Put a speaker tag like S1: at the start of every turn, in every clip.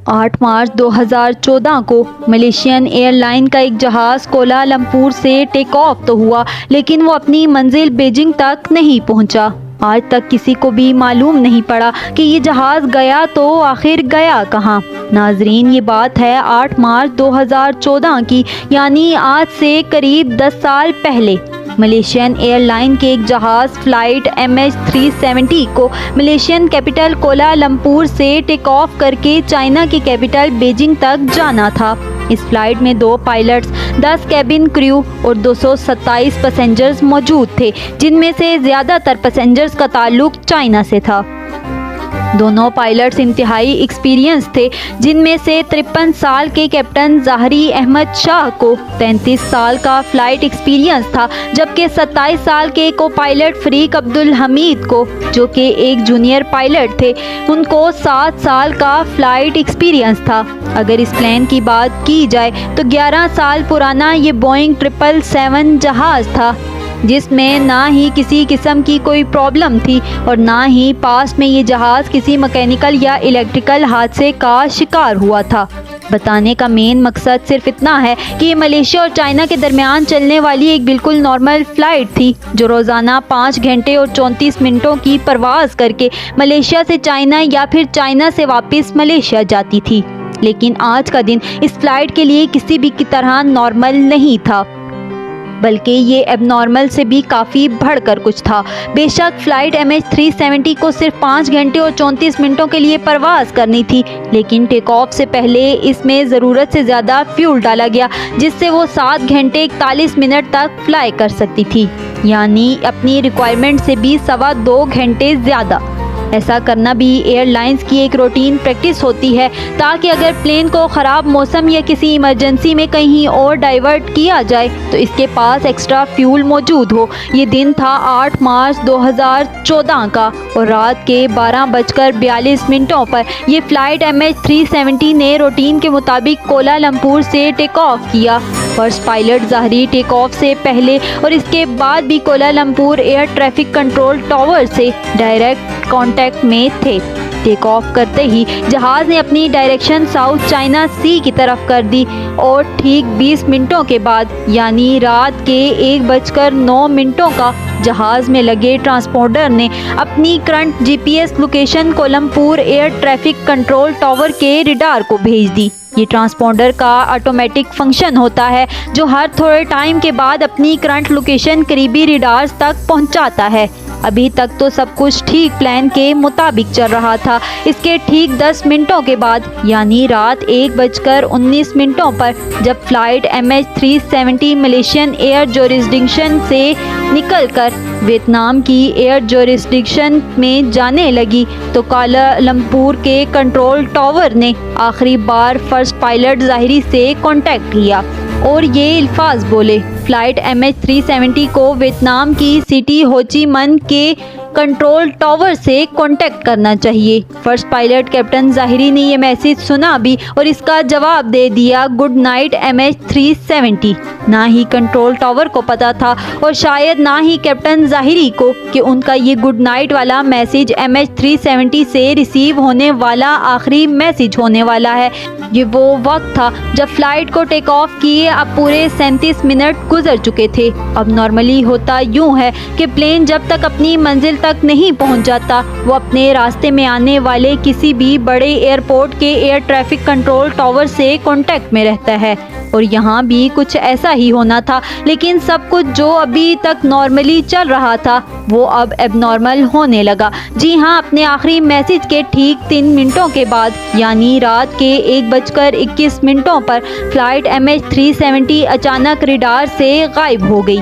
S1: 8 मार्च 2014 को Malaysian airline का एक जहाज़ कोलालमपुर से टेक ऑफ तो हुआ, लेकिन वो अपनी मंजिल बीजिंग तक नहीं पहुंचा। आज तक किसी को भी मालूम नहीं पड़ा कि ये जहाज़ गया तो आखिर गया कहाँ। नाजरीन, ये बात है 8 मार्च 2014 की, यानी आज से करीब 10 साल पहले। मलेशियन एयरलाइन के एक जहाज़ फ्लाइट MH370 को मलेशियन कैपिटल कोलालमपुर से टेक ऑफ करके चाइना की कैपिटल बीजिंग तक जाना था। इस फ्लाइट में 2 पायलट्स, 10 कैबिन क्रू और 227 पैसेंजर्स मौजूद थे, जिनमें से ज़्यादातर पैसेंजर्स का ताल्लुक चाइना से था। दोनों पायलट्स इंतहाई एक्सपीरियंस थे, जिनमें से 53 साल के कैप्टन ज़ाहरी अहमद शाह को 33 साल का फ्लाइट एक्सपीरियंस था, जबकि 27 साल के को पायलट फरीक अब्दुल हमीद को, जो कि एक जूनियर पायलट थे, उनको 7 साल का फ्लाइट एक्सपीरियंस था। अगर इस प्लेन की बात की जाए तो 11 साल पुराना ये बोइंग 777 जहाज़ था, जिसमें ना ही किसी किस्म की कोई प्रॉब्लम थी और ना ही पास में ये जहाज़ किसी मैकेनिकल या इलेक्ट्रिकल हादसे का शिकार हुआ था। बताने का मेन मकसद सिर्फ इतना है कि ये मलेशिया और चाइना के दरमियान चलने वाली एक बिल्कुल नॉर्मल फ़्लाइट थी, जो रोज़ाना 5 घंटे और 34 मिनटों की परवाज़ करके मलेशिया से चाइना या फिर चाइना से वापस मलेशिया जाती थी। लेकिन आज का दिन इस फ्लाइट के लिए किसी भी की तरह नॉर्मल नहीं था, बल्कि ये एबनॉर्मल से भी काफ़ी बढ़कर कुछ था। बेशक फ़्लाइट MH370 को सिर्फ 5 घंटे और 34 मिनटों के लिए परवाज़ करनी थी, लेकिन टेक ऑफ से पहले इसमें ज़रूरत से ज़्यादा फ्यूल डाला गया, जिससे वो 7 घंटे 41 मिनट तक फ्लाई कर सकती थी, यानी अपनी रिक्वायरमेंट से भी 2.25 घंटे ज़्यादा। ऐसा करना भी एयरलाइंस की एक रूटीन प्रैक्टिस होती है, ताकि अगर प्लेन को ख़राब मौसम या किसी इमरजेंसी में कहीं और डाइवर्ट किया जाए तो इसके पास एक्स्ट्रा फ्यूल मौजूद हो। ये दिन था 8 मार्च 2014 का और रात के 12:42 पर यह फ़्लाइट MH370 ने रूटीन के मुताबिक कोलालमपुर से टेक ऑफ किया। फर्स्ट पायलट ज़ाहरी टेक ऑफ से पहले और इसके बाद भी Kuala Lumpur air traffic control tower से डायरेक्ट कांटेक्ट में थे। टेक ऑफ करते ही जहाज़ ने अपनी डायरेक्शन साउथ चाइना सी की तरफ कर दी और ठीक 20 मिनटों के बाद, यानी रात के 1:09 का, जहाज़ में लगे ट्रांसपोंडर ने अपनी current GPS location कोलमपुर air traffic control tower के रडार को भेज दी। ये ट्रांसपोंडर का ऑटोमेटिक फंक्शन होता है, जो हर थोड़े टाइम के बाद अपनी करंट लोकेशन करीबी रडार्स तक पहुंचाता है। अभी तक तो सब कुछ ठीक प्लान के मुताबिक चल रहा था। इसके ठीक 10 मिनटों के बाद, यानी रात 1:19 पर, जब flight MH370 Malaysian air jurisdiction से निकलकर वियतनाम की एयर जोरिस्डिक्शन में जाने लगी, तो कोलालमपुर के कंट्रोल टावर ने आखिरी बार फर्स्ट पायलट ज़ाहरी से कांटेक्ट किया और ये अल्फाज बोले। फ़्लाइट MH370 को वियतनाम की सिटी होचिमन के कंट्रोल टावर से कांटेक्ट करना चाहिए। फर्स्ट पायलट कैप्टन ज़ाहरी ने यह मैसेज सुना भी और इसका जवाब दे दिया, गुड नाइट MH370। ना ही कंट्रोल टावर को पता था और शायद ना ही कैप्टन ज़ाहरी को कि उनका ये गुड नाइट वाला मैसेज MH370 से रिसीव होने वाला आखिरी मैसेज होने वाला है। ये वो वक्त था जब फ्लाइट को टेक ऑफ किए अब पूरे 37 मिनट गुजर चुके थे। अब नॉर्मली होता यूँ है कि प्लेन जब तक अपनी मंजिल तक नहीं पहुंच जाता, वो अपने रास्ते में आने वाले किसी भी बड़े एयरपोर्ट के एयर ट्रैफिक कंट्रोल टावर से कांटेक्ट में रहता है। और यहाँ भी कुछ ऐसा ही होना था, लेकिन सब कुछ जो अभी तक नॉर्मली चल रहा था वो अब एबनॉर्मल होने लगा। जी हाँ, अपने आखिरी मैसेज के ठीक 3 मिनटों के बाद, यानी रात के 1:21 पर फ्लाइट MH370 अचानक रडार से गायब हो गई,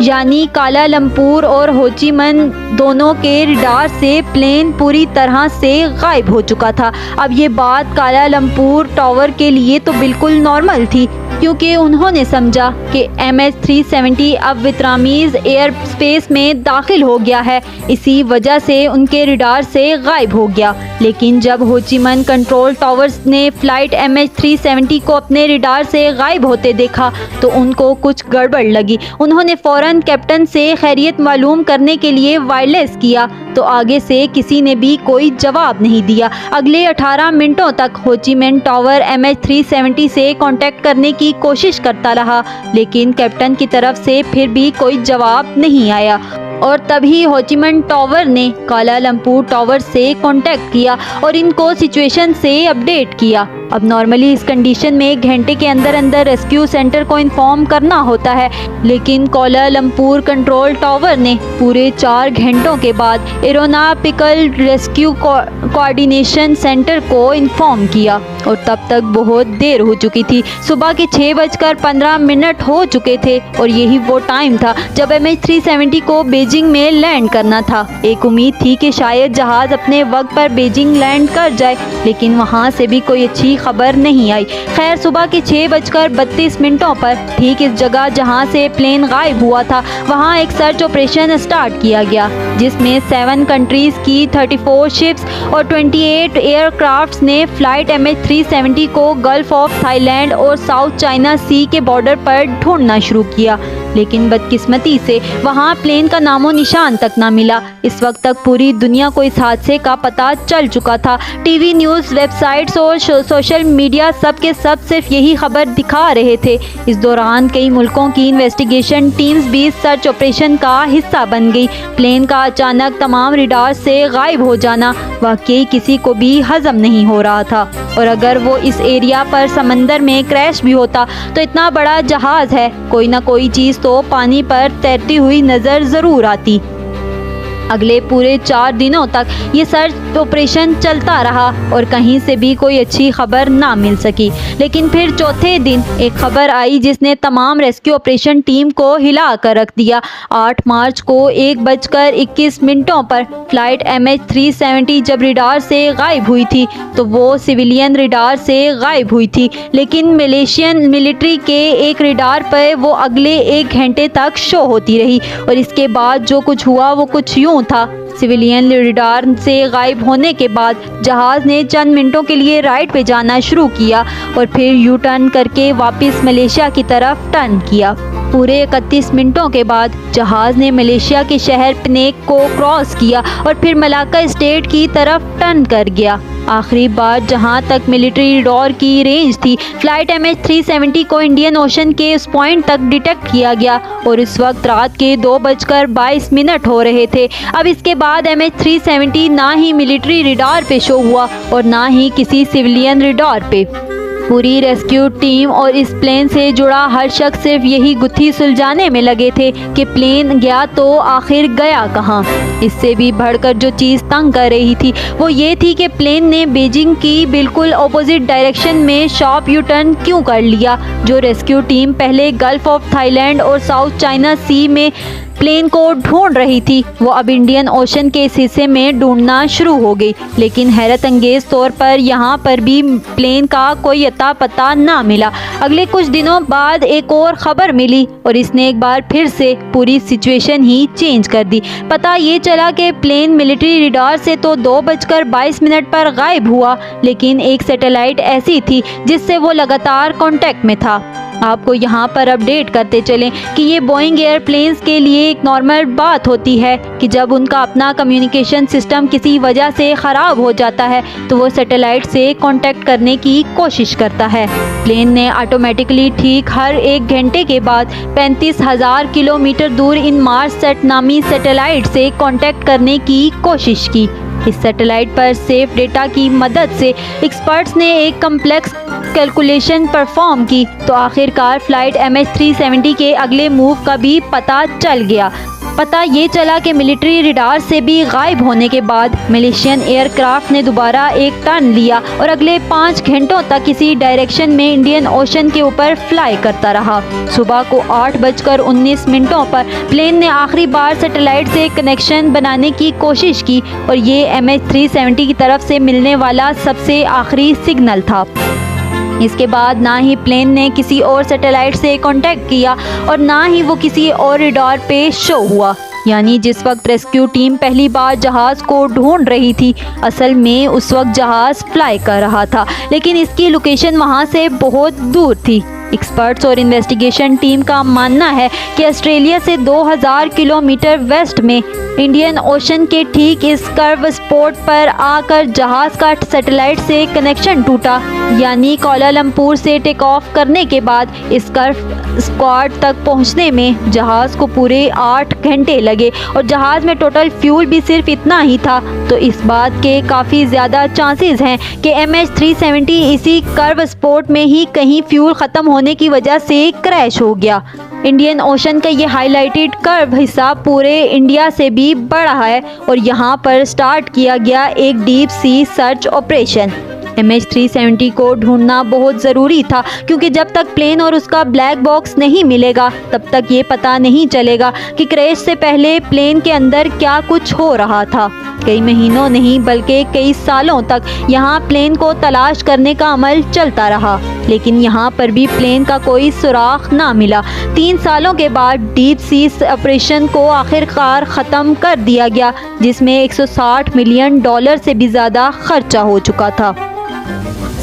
S1: यानी कोलालमपुर और होचिमन दोनों के रडार से प्लेन पूरी तरह से गायब हो चुका था। अब ये बात कोलालमपुर टावर के लिए तो बिल्कुल नॉर्मल थी, क्योंकि उन्होंने समझा कि MH370 अब वियतनामीज एयर स्पेस में दाखिल हो गया है, इसी वजह से उनके रडार से गायब हो गया। लेकिन जब हो ची मिन्ह कंट्रोल टावर्स ने फ्लाइट MH370 को अपने रडार से गायब होते देखा तो उनको कुछ गड़बड़ लगी। उन्होंने फौरन कैप्टन से खैरियत मालूम करने के लिए वायरलेस किया तो आगे से किसी ने भी कोई जवाब नहीं दिया। अगले 18 मिनटों तक हो ची मिन्ह टावर MH370 से कांटेक्ट करने की कोशिश करता रहा, लेकिन कैप्टन की तरफ से फिर भी कोई जवाब नहीं आया और तभी हो ची मिन्ह टावर ने कोलालमपुर टावर से कांटेक्ट किया और इनको सिचुएशन से अपडेट किया। अब नॉर्मली इस कंडीशन में 1 घंटे के अंदर अंदर रेस्क्यू सेंटर को इन्फॉर्म करना होता है, लेकिन कोलालमपुर कंट्रोल टावर ने पूरे 4 घंटों के बाद एरोनॉटिकल रेस्क्यू कोऑर्डिनेशन सेंटर को इन्फॉर्म किया और तब तक बहुत देर हो चुकी थी। सुबह के 6:15 हो चुके थे और यही वो टाइम था जब MH370 को बीजिंग में लैंड करना था। एक उम्मीद थी कि शायद जहाज़ अपने वक्त पर बीजिंग लैंड कर जाए, लेकिन वहाँ से भी कोई अच्छी खबर नहीं आई। खैर सुबह के 6:32 पर ठीक इस जगह जहाँ से प्लेन गायब हुआ था वहाँ एक सर्च ऑपरेशन स्टार्ट किया गया, जिसमें 7 कंट्रीज़ की 34 शिप्स और 28 एयरक्राफ्ट्स ने फ्लाइट MH370 को गल्फ ऑफ थाईलैंड और साउथ चाइना सी के बॉर्डर पर ढूंढना शुरू किया, लेकिन बदकिस्मती से वहाँ प्लेन का नामो निशान तक ना मिला। इस वक्त तक पूरी दुनिया को इस हादसे का पता चल चुका था। टीवी न्यूज़, वेबसाइट्स और सोशल मीडिया सब के सब सिर्फ यही खबर दिखा रहे थे। इस दौरान कई मुल्कों की इन्वेस्टिगेशन टीम्स भी सर्च ऑपरेशन का हिस्सा बन गई। प्लेन का अचानक तमाम रडार से गायब हो जाना वाकई किसी को भी हजम नहीं हो रहा था, और अगर वो इस एरिया पर समंदर में क्रैश भी होता तो इतना बड़ा जहाज़ है, कोई ना कोई चीज़ तो पानी पर तैरती हुई नज़र ज़रूर आती। अगले पूरे 4 दिनों तक ये सर्च ऑपरेशन चलता रहा और कहीं से भी कोई अच्छी खबर ना मिल सकी। लेकिन फिर चौथे दिन एक खबर आई जिसने तमाम रेस्क्यू ऑपरेशन टीम को हिला कर रख दिया। 8 मार्च को 1:21 पर फ्लाइट MH370 जब रडार से गायब हुई थी तो वो सिविलियन रडार से गायब हुई थी, लेकिन मलेशियन मिलिट्री के एक रडार पर वो अगले 1 घंटे तक शो होती रही। और इसके बाद जो कुछ हुआ वो कुछ यूँ था। सिविलियन रडार से गायब होने के बाद जहाज़ ने चंद मिनटों के लिए राइट पे जाना शुरू किया और फिर यू टर्न करके वापस मलेशिया की तरफ टर्न किया। पूरे 31 मिनटों के बाद जहाज़ ने मलेशिया के शहर पेनांग को क्रॉस किया और फिर मलाक्का स्टेट की तरफ टर्न कर गया। आखिरी बार जहां तक मिलिट्री रडार की रेंज थी, फ्लाइट MH370 को इंडियन ओशन के उस पॉइंट तक डिटेक्ट किया गया और इस वक्त रात के 2:22 हो रहे थे। अब इसके बाद MH370 ना ही मिलिट्री रडार पे शो हुआ और ना ही किसी सिविलियन रडार पे। पूरी रेस्क्यू टीम और इस प्लेन से जुड़ा हर शख्स सिर्फ यही गुत्थी सुलझाने में लगे थे कि प्लेन गया तो आखिर गया कहाँ। इससे भी बढ़कर जो चीज़ तंग कर रही थी वो ये थी कि प्लेन ने बीजिंग की बिल्कुल ऑपोजिट डायरेक्शन में शार्प यू टर्न क्यों कर लिया। जो रेस्क्यू टीम पहले गल्फ ऑफ थाईलैंड और साउथ चाइना सी में प्लेन को ढूंढ रही थी वो अब इंडियन ओशन के इस हिस्से में ढूंढना शुरू हो गई, लेकिन हैरत अंगेज तौर पर यहाँ पर भी प्लेन का कोई अता पता ना मिला। अगले कुछ दिनों बाद एक और खबर मिली और इसने एक बार फिर से पूरी सिचुएशन ही चेंज कर दी। पता ये चला कि प्लेन मिलिट्री रडार से तो 2:22 पर गायब हुआ, लेकिन एक सैटेलाइट ऐसी थी जिससे वो लगातार कांटेक्ट में था। आपको यहाँ पर अपडेट करते चलें कि ये बोइंग एयरप्लेन्स के लिए एक नॉर्मल बात होती है कि जब उनका अपना कम्युनिकेशन सिस्टम किसी वजह से ख़राब हो जाता है तो वो सैटेलाइट से कांटेक्ट करने की कोशिश करता है। प्लेन ने ऑटोमेटिकली ठीक हर 1 घंटे के बाद 35,000 किलोमीटर दूर इन मार्ससेट नामी सैटेलाइट से कांटेक्ट करने की कोशिश की। इस सैटेलाइट पर सेफ डेटा की मदद से एक्सपर्ट्स ने एक कम्प्लेक्स कैलकुलेशन परफॉर्म की तो आखिरकार फ्लाइट MH370 के अगले मूव का भी पता चल गया। पता ये चला कि मिलिट्री रडार से भी गायब होने के बाद मलेशियन एयरक्राफ्ट ने दोबारा एक टर्न लिया और अगले 5 घंटों तक इसी डायरेक्शन में इंडियन ओशन के ऊपर फ्लाई करता रहा। सुबह को 8:19 पर प्लेन ने आखिरी बार सैटेलाइट से कनेक्शन बनाने की कोशिश की और ये MH370 की तरफ से मिलने वाला सबसे आखिरी सिग्नल था। इसके बाद ना ही प्लेन ने किसी और सैटेलाइट से कांटेक्ट किया और ना ही वो किसी और रडार पे शो हुआ। यानी जिस वक्त रेस्क्यू टीम पहली बार जहाज को ढूंढ रही थी, असल में उस वक्त जहाज फ्लाई कर रहा था, लेकिन इसकी लोकेशन वहां से बहुत दूर थी। एक्सपर्ट्स और इन्वेस्टिगेशन टीम का मानना है कि ऑस्ट्रेलिया से 2000 किलोमीटर वेस्ट में इंडियन ओशन के ठीक इस कर्व स्पॉट पर आकर जहाज का सैटेलाइट से कनेक्शन टूटा। यानी कोलालमपुर से टेक ऑफ करने के बाद इस कर्व स्पॉट तक पहुंचने में जहाज को पूरे 8 घंटे लगे और जहाज में टोटल फ्यूल भी सिर्फ इतना ही था। तो इस बात के काफ़ी ज़्यादा चांसेस हैं कि MH370 इसी कर्व स्पॉट में ही कहीं फ्यूल ख़त्म होने की वजह से क्रैश हो गया। इंडियन ओशन का ये हाईलाइटेड कर्व हिस्सा पूरे इंडिया से भी बड़ा है और यहाँ पर स्टार्ट किया गया एक deep sea search operation. MH370 को ढूंढना बहुत ज़रूरी था, क्योंकि जब तक प्लेन और उसका ब्लैक बॉक्स नहीं मिलेगा तब तक ये पता नहीं चलेगा कि क्रैश से पहले प्लेन के अंदर क्या कुछ हो रहा था। कई महीनों नहीं बल्कि कई सालों तक यहाँ प्लेन को तलाश करने का अमल चलता रहा, लेकिन यहाँ पर भी प्लेन का कोई सुराग ना मिला। 3 सालों के बाद डीप सी ऑपरेशन को आखिरकार ख़त्म कर दिया गया, जिसमें $160 मिलियन से भी ज़्यादा खर्चा हो चुका था।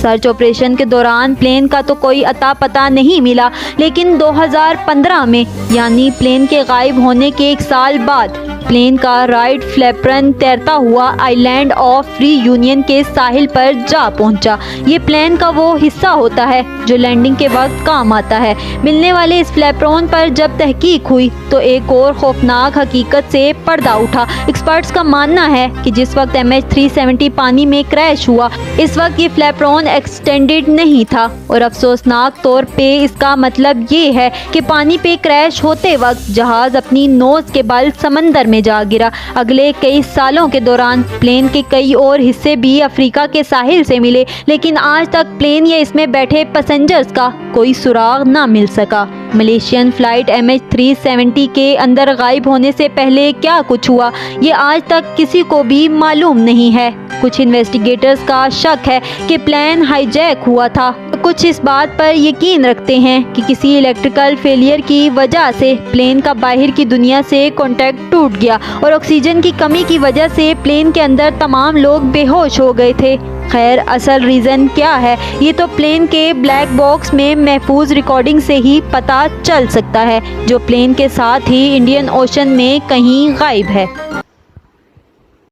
S1: सर्च ऑपरेशन के दौरान प्लेन का तो कोई अता पता नहीं मिला, लेकिन 2015 में यानी प्लेन के गायब होने के 1 साल बाद प्लेन का राइट फ्लैपरन तैरता हुआ आइलैंड ऑफ फ्री यूनियन के साहिल पर जा पहुंचा। ये प्लेन का वो हिस्सा होता है जो लैंडिंग के वक्त काम आता है। मिलने वाले इस फ्लैपरन पर जब तहकीक हुई तो एक और खौफनाक हकीकत से पर्दा उठा। एक्सपर्ट्स का मानना है कि जिस वक्त MH370 पानी में क्रैश हुआ, इस वक्त ये फ्लैपरन एक्सटेंडेड नहीं था और अफसोसनाक तौर पे इसका मतलब ये है कि पानी पे क्रैश होते वक्त जहाज अपनी नोज के बल समंदर में जा गिरा। अगले कई सालों के दौरान प्लेन के कई और हिस्से भी अफ्रीका के साहिल से मिले, लेकिन आज तक प्लेन या इसमें बैठे पैसेंजर्स का कोई सुराग ना मिल सका। मलेशियन फ्लाइट MH370 के अंदर गायब होने से पहले क्या कुछ हुआ, ये आज तक किसी को भी मालूम नहीं है। कुछ इन्वेस्टिगेटर्स का शक है कि प्लेन हाईजैक हुआ था। कुछ इस बात पर यकीन रखते हैं कि किसी इलेक्ट्रिकल फेलियर की वजह से प्लेन का बाहर की दुनिया से कांटेक्ट टूट गया और ऑक्सीजन की कमी की वजह से प्लेन के अंदर तमाम लोग बेहोश हो गए थे। खैर, असल रीज़न क्या है ये तो प्लेन के ब्लैक बॉक्स में महफूज रिकॉर्डिंग से ही पता चल सकता है, जो प्लेन के साथ ही इंडियन ओशन में कहीं गायब है।